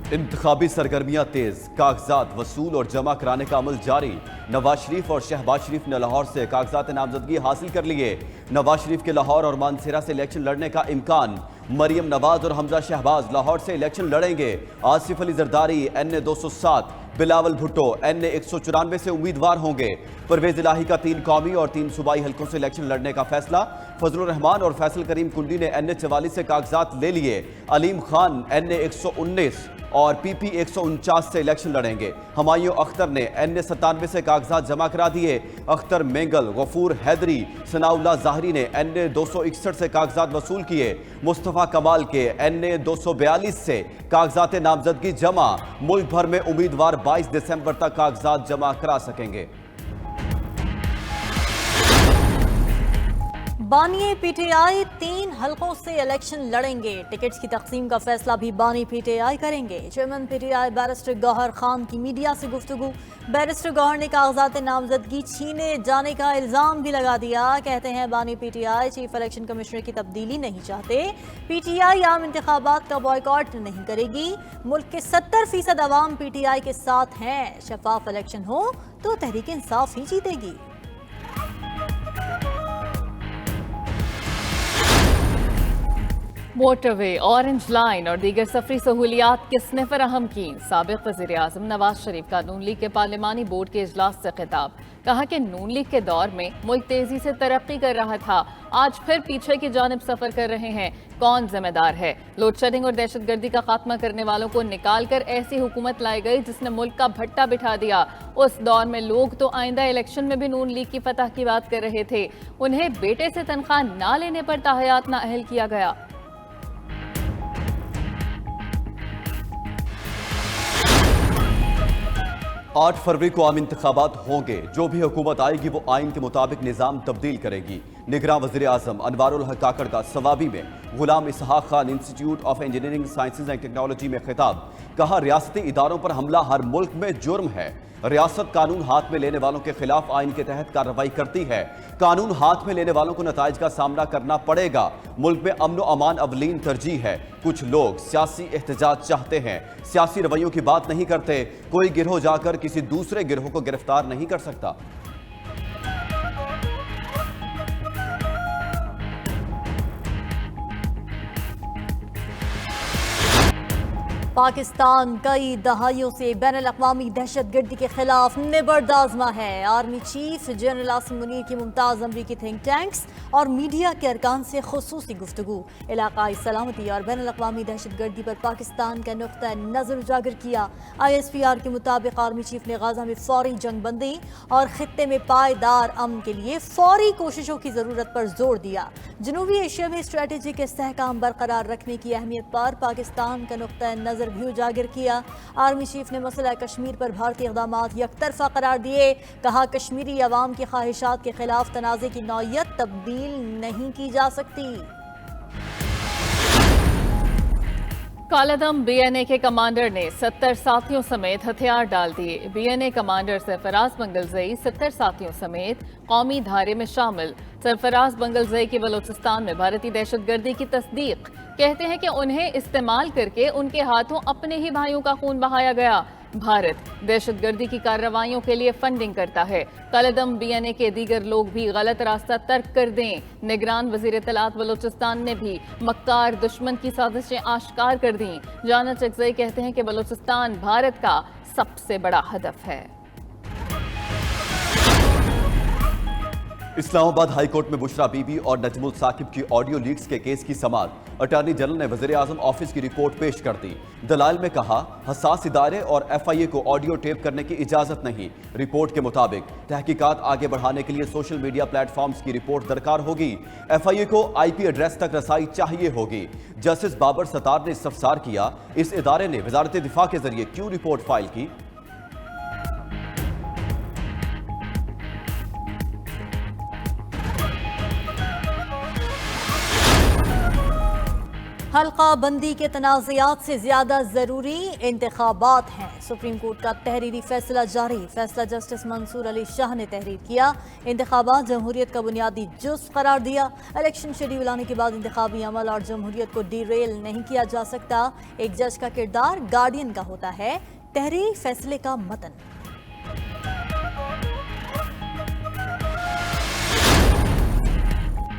इंतखाबी सरगर्मियां तेज, कागजात वसूल और जमा कराने का अमल जारी। नवाज शरीफ और शहबाज शरीफ ने लाहौर से कागजात नामजदगी हासिल कर लिए। नवाज शरीफ के लाहौर और मानसेरा से इलेक्शन लड़ने का इम्कान। मरियम नवाज और हमजा शहबाज लाहौर से इलेक्शन लड़ेंगे। आसिफ अली जरदारी NA 207, बिलावल भुट्टो NA 194 से उम्मीदवार होंगे। परवेज इलाही का 3 कौमी और 3 सूबाई हलकों से इलेक्शन लड़ने का फैसला। फजलुर रहमान और फैसल करीम कुंडी ने NA 44 से कागजात ले लिए। अलीम खान NA 119 और PP 149 से इलेक्शन लड़ेंगे। हुमायूं अख्तर ने NA 97 से कागजात जमा करा दिए। अख्तर मेंगल, गफूर हैदरी, सनाउल्लाह ज़ाहरी ने NA 261 से कागजात वसूल किए। मुस्तफ़ा कमाल के NA 242 से कागजात नामजदगी जमा। मुल्क भर में उम्मीदवार 22 दिसंबर तक कागजात जमा करा सकेंगे। बानी PTI 3 हलकों से इलेक्शन लड़ेंगे। टिकट्स की तकसीम का फैसला भी बानी PTI करेंगे। Chairman PTI barrister Gauhar Khan की मीडिया से गुफ्तगू। बैरिस्टर गौहर ने कागजात नामजदगी छीने जाने का इल्ज़ाम भी लगा दिया। कहते हैं बानी PTI चीफ इलेक्शन कमिश्नर की तब्दीली नहीं चाहते। PTI आम इंतखाबात का बॉयकॉट नहीं करेगी। मुल्क के 70% अवाम PTI के साथ हैं। शफाफ इलेक्शन हो तो तहरीक इंसाफ ही जीतेगी। मोटरवे, ऑरेंज लाइन और दीगर सफरी सहूलियात किसने फराहम की? साबिक वज़ीर आज़म नवाज शरीफ का नून लीग के पार्लिमानी बोर्ड के इजलास से खिताब। कहा कि नून लीग के दौर में मुल्क तेजी से तरक्की कर रहा था, आज फिर पीछे की जानिब सफर कर रहे हैं। कौन जिम्मेदार है? लोड शेडिंग और दहशत गर्दी का खात्मा करने वालों को निकाल कर ऐसी हुकूमत लाई गई जिसने मुल्क का भट्टा बिठा दिया। उस दौर में लोग तो आइंदा इलेक्शन में भी नून लीग की फतह की बात कर रहे थे। उन्हें बेटे से तनख्वाह ना लेने पर ताहयात नाअहल किया गया। 8 फरवरी को आम इंतखाबात होंगे। जो भी हुकूमत आएगी वो आइन के मुताबिक निज़ाम तब्दील करेगी। निगरान वज़ीर आज़म अनवारुल हक काकड़ का सवाबी में Ghulam Ishaq Khan institute of engineering sciences and technology में खिताब। कहा, रियासती इदारों पर हमला हर मुल्क में जुर्म है। रियासत कानून हाथ में लेने वालों के खिलाफ आइन के तहत कार्रवाई करती है। कानून हाथ में लेने वालों को नताइज का सामना करना पड़ेगा। मुल्क में अमन व अमान अवलीन तरजीह है। कुछ लोग सियासी एहतजाज चाहते हैं, सियासी रवैयों की बात नहीं करते। कोई गिरोह जाकर किसी दूसरे गिरोह को गिरफ्तार नहीं कर सकता। पाकिस्तान कई दहाइयों से बैनुल-अक़वामी दहशतगर्दी के खिलाफ निबर्द आज़मा है। Army chief general Asim Munir की मुमताज़ अमरीकी थिंक टैंक्स और मीडिया के अरकान से खुसूसी गुफ्तगू। इलाकाई सलामती और बैनुल-अक़वामी दहशतगर्दी पर पाकिस्तान का नुक्ता नज़र उजागर किया। ISPR के मुताबिक आर्मी चीफ ने गाज़ा में फौरी जंग बंदी और खित्ते में पायदार अमन के लिए फौरी कोशिशों की ज़रूरत पर जोर दिया। जनूबी एशिया में स्ट्रेटेजिक इस्तेहकाम बरकरार रखने की अहमियत पर पाकिस्तान का नुक्ता नज़र भी उजागर किया। आर्मी चीफ ने मसला कश्मीर पर भारतीय इक़दामात यकतरफा करार दिए। कहा, कश्मीरी अवाम की ख्वाहिशात के खिलाफ तनाज़े की नौयत तब्दील नहीं की जा सकती। कालादम BNA के कमांडर ने 70 साथियों समेत हथियार डाल दिए। BNA कमांडर सरफराज बंगलज़ई 70 साथियों समेत कौमी धारे में शामिल। सरफराज बंगलज़ई की बलोचिस्तान में भारतीय दहशतगर्दी की तस्दीक। कहते हैं कि उन्हें इस्तेमाल करके उनके हाथों अपने ही भाइयों का खून बहाया गया। भारत दहशतगर्दी की कार्रवाइयों के लिए फंडिंग करता है। कालादम BNA के दीगर लोग भी गलत रास्ता तर्क कर दें। निगरान वज़ीर इत्तलात बलोचिस्तान ने भी मक्कार दुश्मन की साजिशें आश्कार कर दी। जाना चकज़ई कहते हैं कि बलोचिस्तान भारत का सबसे बड़ा हदफ है। इस्लामाबाद हाई कोर्ट में बुशरा बीबी और नजमुल साकिब की ऑडियो लीक्स के केस की समाअत। अटॉर्नी जनरल ने वज़ीर आज़म ऑफिस की रिपोर्ट पेश कर दी। दलाइल में कहा, हसास इदारे और FIA को ऑडियो टेप करने की इजाज़त नहीं। रिपोर्ट के मुताबिक तहकीकात आगे बढ़ाने के लिए सोशल मीडिया प्लेटफॉर्म्स की रिपोर्ट दरकार होगी। FIA को IP एड्रेस तक रसाई चाहिए होगी। जस्टिस बाबर सतार ने इस्तफसार किया, इस इदारे ने वज़ारत दिफा के जरिए क्यों रिपोर्ट फाइल की। حلقہ بندی کے تنازعات سے زیادہ ضروری انتخابات ہیں۔ سپریم کورٹ کا تحریری فیصلہ جاری۔ فیصلہ جسٹس منصور علی شاہ نے تحریر کیا۔ انتخابات جمہوریت کا بنیادی جزو قرار دیا۔ الیکشن شیڈیول آنے کے بعد انتخابی عمل اور جمہوریت کو ڈی ریل نہیں کیا جا سکتا۔ ایک جج کا کردار گارڈین کا ہوتا ہے۔ تحریری فیصلے کا متن۔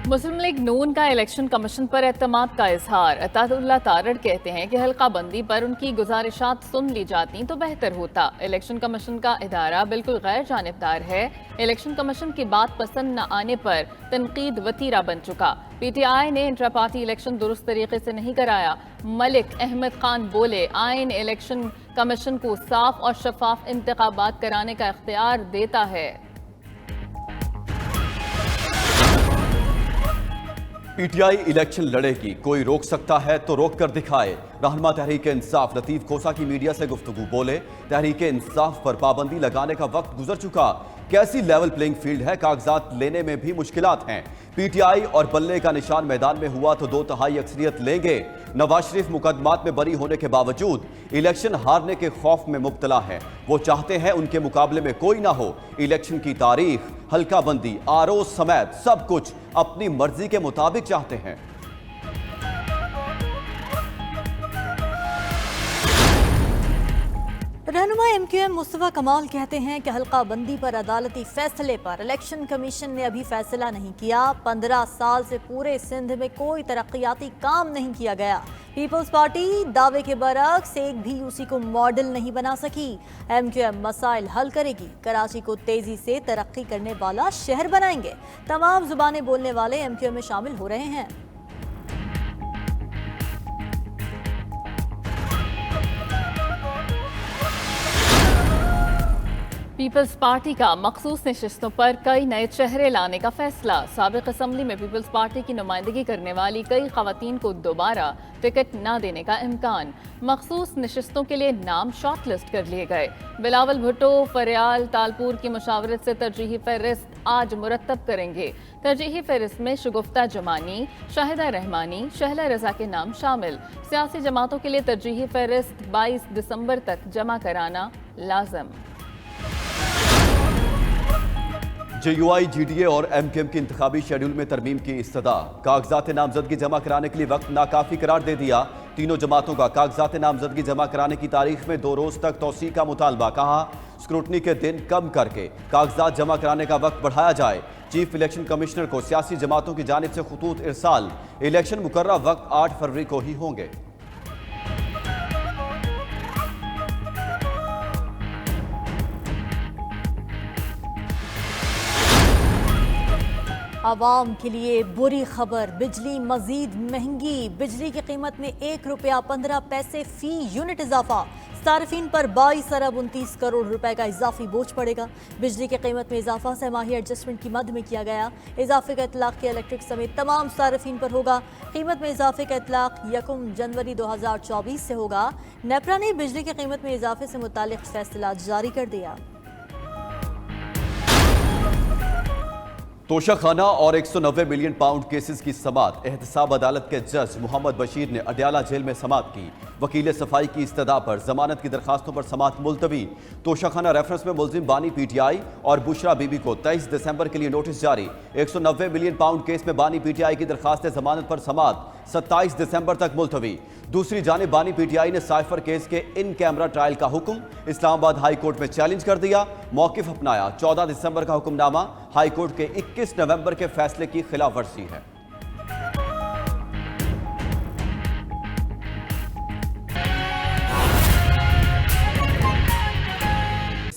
مسلم لیگ نون کا الیکشن کمیشن پر اعتماد کا اظہار۔ اطاعت اللہ تارڑ کہتے ہیں کہ حلقہ بندی پر ان کی گزارشات سن لی جاتی تو بہتر ہوتا۔ الیکشن کمیشن کا ادارہ بالکل غیر جانبدار ہے۔ الیکشن کمیشن کی بات پسند نہ آنے پر تنقید وتیرہ بن چکا۔ پی ٹی آئی نے انٹرا پارٹی الیکشن درست طریقے سے نہیں کرایا۔ ملک احمد خان بولے آئین الیکشن کمیشن کو صاف اور شفاف انتخابات کرانے کا اختیار دیتا ہے۔ پی ٹی آئی الیکشن لڑے گی، کوئی روک سکتا ہے تو روک کر دکھائے۔ رہنما تحریک انصاف لطیف کھوسا کی میڈیا سے گفتگو، بولے تحریک انصاف پر پابندی لگانے کا وقت گزر چکا۔ کیسی لیول پلینگ فیلڈ ہے، کاغذات لینے میں بھی مشکلات ہیں۔ پی ٹی آئی اور بلے کا نشان میدان میں ہوا تو 2/3 اکثریت لیں گے۔ نواز شریف مقدمات میں بری ہونے کے باوجود الیکشن ہارنے کے خوف میں مبتلا ہیں۔ وہ چاہتے ہیں ان کے مقابلے میں کوئی نہ ہو۔ الیکشن کی تاریخ، حلقہ بندی، آرو سمیت سب کچھ اپنی مرضی کے مطابق چاہتے ہیں۔ رہنما ایم کیو ایم مصطفیٰ کمال کہتے ہیں کہ حلقہ بندی پر عدالتی فیصلے پر الیکشن کمیشن نے ابھی فیصلہ نہیں کیا۔ 15 سال سے پورے سندھ میں کوئی ترقیاتی کام نہیں کیا گیا۔ پیپلز پارٹی دعوے کے برعکس ایک بھی یو سی کو ماڈل نہیں بنا سکی۔ ایم کیو ایم مسائل حل کرے گی، کراچی کو تیزی سے ترقی کرنے والا شہر بنائیں گے۔ تمام زبانیں بولنے والے ایم کیو ایم میں شامل ہو رہے ہیں۔ پیپلز پارٹی کا مخصوص نشستوں پر کئی نئے چہرے لانے کا فیصلہ۔ سابق اسمبلی میں پیپلز پارٹی کی نمائندگی کرنے والی کئی خواتین کو دوبارہ ٹکٹ نہ دینے کا امکان۔ مخصوص نشستوں کے لیے نام شارٹ لسٹ کر لیے گئے۔ بلاول بھٹو فریال تالپور کی مشاورت سے ترجیحی فہرست آج مرتب کریں گے۔ ترجیحی فہرست میں شگفتہ جمانی، شاہدہ رحمانی، شہلہ رضا کے نام شامل۔ سیاسی جماعتوں کے لیے ترجیحی فہرست 22 دسمبر تک جمع کرانا لازم۔ جے you I, G D A اور ایم کیو ایم کی انتخابی شیڈول میں ترمیم کی استدعا۔ کاغذات نامزدگی جمع کرانے کے لیے وقت ناکافی قرار دے دیا۔ تینوں جماعتوں کا کاغذات نامزدگی جمع کرانے کی تاریخ میں 2 روز تک توسیع کا مطالبہ۔ کہا اسکروٹنی کے دن کم کر کے کاغذات جمع کرانے کا وقت بڑھایا جائے۔ چیف الیکشن کمشنر کو سیاسی جماعتوں کی جانب سے خطوط ارسال۔ الیکشن مقررہ وقت 8 فروری کو ہی ہوں گے۔ عوام کے لیے بری خبر، بجلی مزید مہنگی۔ بجلی کی قیمت میں 1 روپیہ 15 پیسے فی یونٹ اضافہ۔ صارفین پر 22 ارب 29 کروڑ روپے کا اضافی بوجھ پڑے گا۔ بجلی کی قیمت میں اضافہ سہ ماہی ایڈجسٹمنٹ کی مد میں کیا گیا۔ اضافے کا اطلاق کے الیکٹرک سمیت تمام صارفین پر ہوگا۔ قیمت میں اضافے کا اطلاق 1 جنوری 2024 سے ہوگا۔ نیپرا نے بجلی کی قیمت میں اضافے سے متعلق فیصلہ جاری کر دیا۔ توشہ خانہ اور 190 ملین پاؤنڈ کیسز کی سماعت۔ احتساب عدالت کے جج محمد بشیر نے اڈیالہ جیل میں سماعت کی۔ وکیل صفائی کی استدعا پر ضمانت کی درخواستوں پر سماعت ملتوی۔ توشہ خانہ ریفرنس میں ملزم بانی پی ٹی آئی اور بشرا بی بی کو 23 دسمبر کے لیے نوٹس جاری۔ 190 ملین پاؤنڈ کیس میں بانی پی ٹی آئی کی درخواست ضمانت پر سماعت 27 دسمبر تک ملتوی۔ دوسری جانب بانی پی ٹی آئی نے سائفر کیس کے ان کیمرہ ٹرائل کا حکم اسلام آباد ہائی کورٹ میں چیلنج کر دیا۔ موقف اپنایا۔ 14 دسمبر کا حکم نامہ ہائی کورٹ کے 21 نومبر کے فیصلے کی خلاف ورزی ہے۔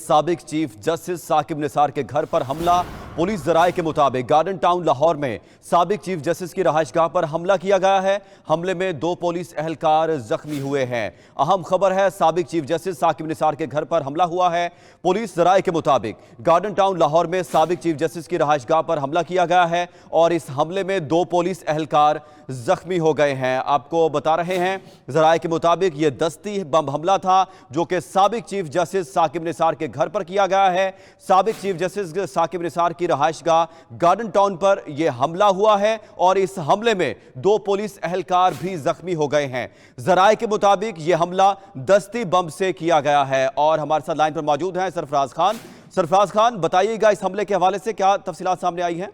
سابق چیف جسٹس ثاقب نثار کے گھر پر حملہ۔ پولیس ذرائع کے مطابق گارڈن ٹاؤن لاہور میں سابق چیف جسٹس کی رہائش گاہ پر حملہ کیا گیا ہے۔ حملے میں 2 پولیس اہلکار زخمی ہوئے ہیں۔ اہم خبر ہے سابق چیف جسٹس ثاقب نثار کے گھر پر حملہ ہوا ہے۔ پولیس ذرائع کے مطابق گارڈن ٹاؤن لاہور میں سابق چیف جسٹس کی رہائش گاہ پر حملہ کیا گیا ہے اور اس حملے میں 2 پولیس اہلکار زخمی ہو گئے ہیں۔ آپ کو بتا رہے ہیں ذرائع کے مطابق یہ دستی بم حملہ تھا جو کہ سابق چیف جسٹس ثاقب نثار کے گھر پر کیا گیا ہے۔ سابق چیف جسٹس ثاقب نثار کی की रहायशगाह गार्डन टाउन पर यह हमला हुआ है और इस हमले में 2 पुलिस एहलकार भी जख्मी हो गए हैं। जराए के मुताबिक यह हमला दस्ती बम से किया गया है और हमारे साथ लाइन पर मौजूद हैं सरफराज खान। सरफराज खान, बताइएगा इस हमले के हवाले से क्या तफसीलात सामने आई हैं?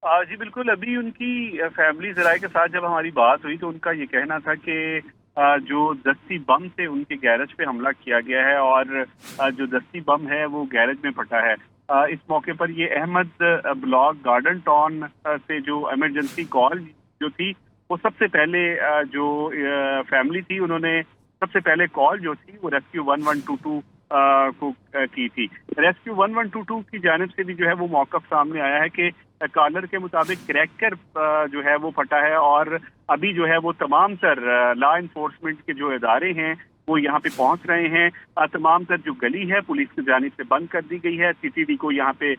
जी बिल्कुल, अभी उनकी फैमिली जराए के साथ जब हमारी बात हुई तो उनका ये कहना था कि जो दस्ती बम से उनके गैरेज पे हमला किया गया है और जो दस्ती बम है वो गैरेज में फटा है। इस मौके पर ये अहमद ब्लॉक गार्डन टाउन से जो इमरजेंसी कॉल जो थी वो सबसे पहले जो फैमिली थी उन्होंने सबसे पहले कॉल जो थी वो रेस्क्यू 1122 को की थी। रेस्क्यू 1122 की जानिब से भी जो है वो मौक़िफ़ सामने आया है कि कॉलर के मुताबिक क्रैकर जो है वो फटा है और अभी जो है वो तमाम तर लॉ इन्फोर्समेंट के जो इदारे हैं वो यहाँ पे पहुँच रहे हैं। तमाम तर जो गली है पुलिस की जानिब से बंद कर दी गई है। सीसीडी को यहाँ पे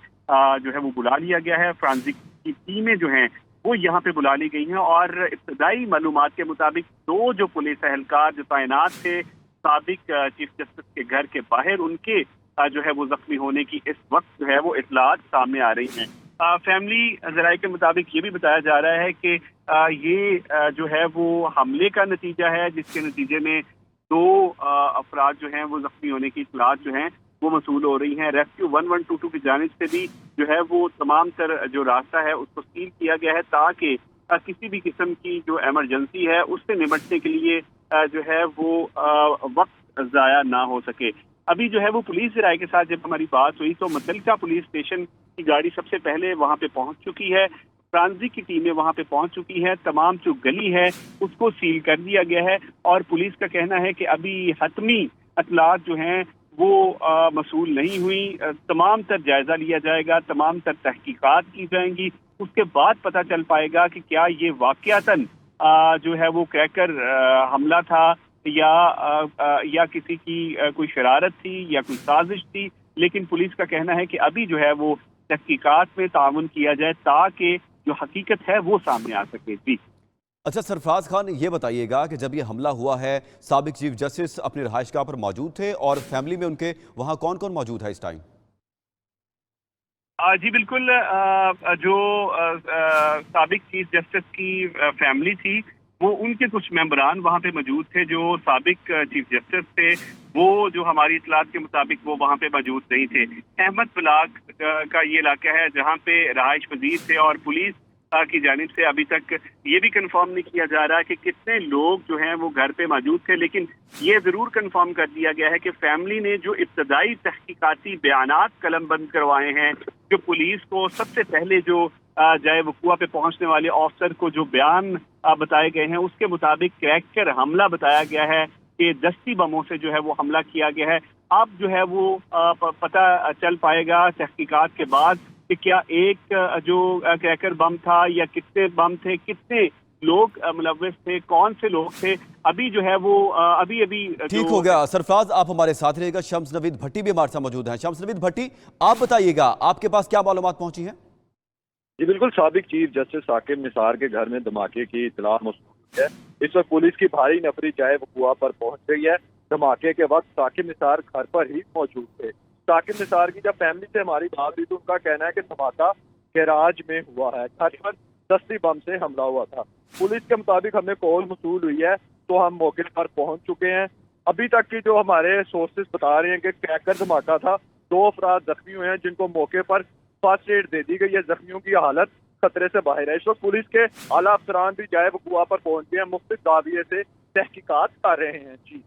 जो है वो बुला लिया गया है। फ्रांसिक की टीमें जो हैं वो यहाँ पे बुला ली गई हैं और इब्तदाई मालूमात के मुताबिक 2 जो पुलिस एहलकार जो तैनात थे साबिक चीफ जस्टिस के घर के बाहर, उनके जो है वो जख्मी होने की इस वक्त जो है वो इतलात सामने आ रही हैं। फैमिली जराए के मुताबिक ये भी बताया जा रहा है कि ये जो है वो हमले का नतीजा है जिसके नतीजे में 2 अफराद जो हैं वो जख्मी होने की इतलात जो हैं वो मसूल हो रही हैं। रेस्क्यू 1122 की जानिब से भी जो है वो तमाम तर जो रास्ता है उसको सील किया गया है ताकि किसी भी किस्म की जो इमरजेंसी है उससे निपटने के लिए जो है वो वक्त ज़ाया ना हो सके। अभी जो है वो पुलिस राय के साथ जब हमारी बात हुई तो मुतल्लिका पुलिस स्टेशन की गाड़ी सबसे पहले वहां पे पहुंच चुकी है। फ्रांसिक की टीमें वहां पे पहुंच चुकी है। तमाम जो गली है उसको सील कर दिया गया है और पुलिस का कहना है कि अभी हतमी इतलात जो हैं वो मसूल नहीं हुई। तमाम तर जायजा लिया जाएगा, तमाम तर तहकीकात की जाएंगी, उसके बाद पता चल पाएगा कि क्या ये वाकयातन जो है वो क्रैकर हमला था या किसी की कोई शरारत थी या कोई साजिश थी। लेकिन पुलिस का कहना है कि अभी जो है वो तहकीकात में ताउन किया जाए ताकि जो हकीकत है वो सामने आ सके। जी अच्छा सरफराज खान, ये बताइएगा कि जब ये हमला हुआ है साबिक चीफ जस्टिस अपनी रहायशगाह पर मौजूद थे और फैमिली में उनके वहाँ कौन कौन मौजूद है इस टाइम? जी बिल्कुल, जो साबिक चीफ जस्टिस की फैमिली थी वो उनके कुछ मेंबरान वहाँ पे मौजूद थे। जो साबिक चीफ जस्टिस थे वो जो हमारी इतलात के मुताबिक वो वहाँ पे मौजूद नहीं थे। अहमद ब्लॉक का ये इलाका है जहाँ पे रहायश पजीर थे और पुलिस की जानिब से अभी तक ये भी कंफर्म नहीं किया जा रहा कि कितने लोग जो हैं वो घर पे मौजूद थे। लेकिन ये जरूर कंफर्म कर दिया गया है कि फैमिली ने जो इब्तदाई तहकीकाती बयानात कलमबंद करवाए हैं, जो पुलिस को सबसे पहले जो जाए वकुआ पे पहुंचने वाले ऑफिसर को जो बयान बताए गए हैं उसके मुताबिक क्रैकर हमला बताया गया है कि दस्ती बमों से जो है वो हमला किया गया है। अब जो है वो पता चल पाएगा तहकीकात के बाद कि क्या एक जो क्रैकर बम था या कितने बम थे, कितने लोग मुलव्विस थे, कौन से लोग थे। अभी जो है वो अभी ठीक हो गया। सरफराज, आप हमारे साथ रहिएगा। शम्स नवीद भट्टी भी हमारे साथ मौजूद हैं। शम्स नवीद भट्टी, आप बताइएगा आपके पास क्या मालूमात पहुंची है? जी बिल्कुल, साबिक चीफ जस्टिस साकिब निसार के घर में धमाके की इत्तला मौसूल है। इस वक्त पुलिस की भारी नफरी जाए वकुआ पर पहुंच गई है। धमाके के वक्त साकिब निसार घर पर ही मौजूद थे। साकिब निसार की जब फैमिली से हमारी बात हुई तो उनका कहना है कि धमाका गैराज में हुआ है, घर पर दस्ती बम से हमला हुआ था। पुलिस के मुताबिक हमें कॉल मौसूल हुई है तो हम मौके पर पहुंच चुके हैं। अभी तक की जो हमारे सोर्सेज बता रहे हैं कि क्रैकर धमाका था, 2 अफराद जख्मी हुए हैं जिनको मौके पर फर्स्ट एड दे दी गई है। जख्मियों की हालत खतरे से बाहर है। इस वक्त पुलिस के आला अफसरान भी जाए वकुआ पर पहुंच गए हैं, मुख्तलिफ दाविये से तहकीकात कर रहे हैं। जी